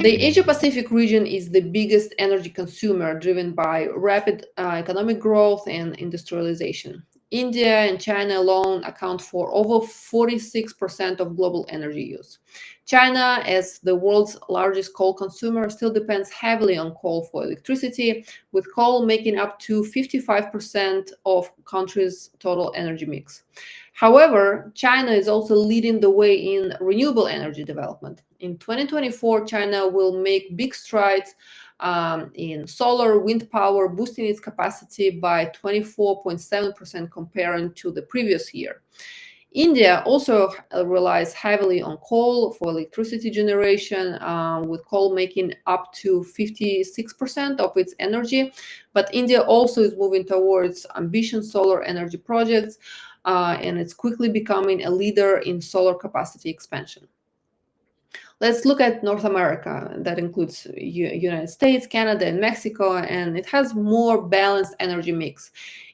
The Asia-Pacific region is the biggest energy consumer, driven by rapid economic growth and industrialization. India and China alone account for over 46% of global energy use. China, as the world's largest coal consumer, still depends heavily on coal for electricity, with coal making up to 55% of country's total energy mix. However, China is also leading the way in renewable energy development. In 2024, China will make big strides in solar, wind power, boosting its capacity by 24.7% comparing to the previous year. India also relies heavily on coal for electricity generation, with coal making up to 56% of its energy. But India also is moving towards ambitious solar energy projects, and it's quickly becoming a leader in solar capacity expansion. Let's look at North America. That includes United States, Canada, and Mexico, and it has more balanced energy mix.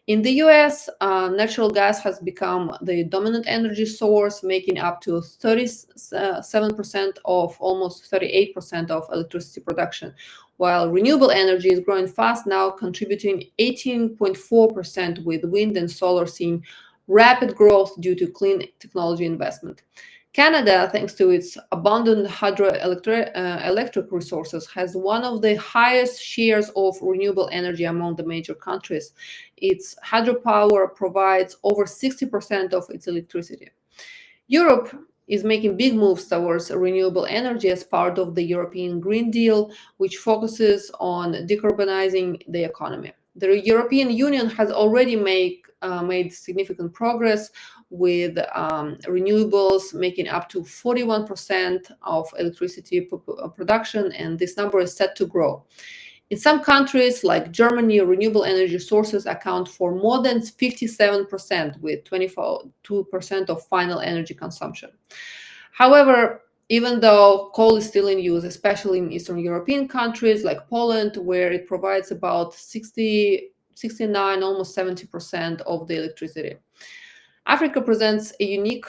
In the US, natural gas has become the dominant energy source, making up to 37% of almost 38% of electricity production, while renewable energy is growing fast now, contributing 18.4%, with wind and solar seeing rapid growth due to clean technology investment. Canada, thanks to its abundant hydroelectric resources, has one of the highest shares of renewable energy among the major countries. Its hydropower provides over 60% of its electricity. Europe is making big moves towards renewable energy as part of the European Green Deal, which focuses on decarbonizing the economy. The European Union has already made significant progress, with renewables making up to 41% of electricity production, and this number is set to grow. In some countries, like Germany, renewable energy sources account for more than 57%, with 22% of final energy consumption. However, even though coal is still in use, especially in Eastern European countries like Poland, where it provides about 69, almost 70% of the electricity. Africa presents a unique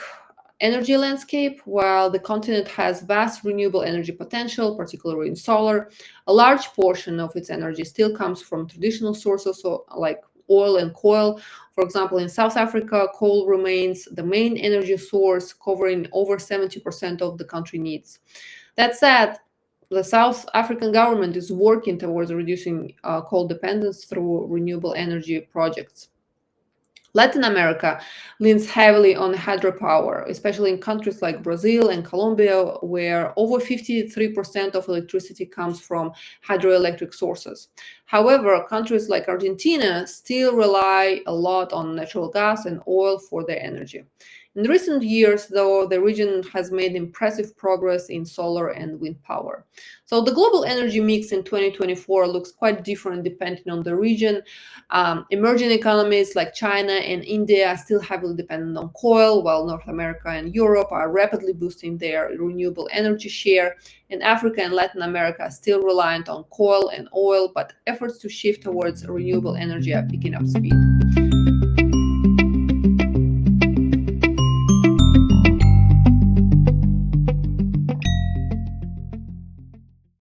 energy landscape. While the continent has vast renewable energy potential, particularly in solar, a large portion of its energy still comes from traditional sources like oil and coal. For example, in South Africa, coal remains the main energy source, covering over 70% of the country needs. That said, the South African government is working towards reducing coal dependence through renewable energy projects. Latin America leans heavily on hydropower, especially in countries like Brazil and Colombia, where over 53% of electricity comes from hydroelectric sources. However, countries like Argentina still rely a lot on natural gas and oil for their energy. In recent years, though, the region has made impressive progress in solar and wind power. So the global energy mix in 2024 looks quite different depending on the region. Emerging economies like China and India are still heavily dependent on coal, while North America and Europe are rapidly boosting their renewable energy share, and Africa and Latin America are still reliant on coal and oil, but efforts to shift towards renewable energy are picking up speed.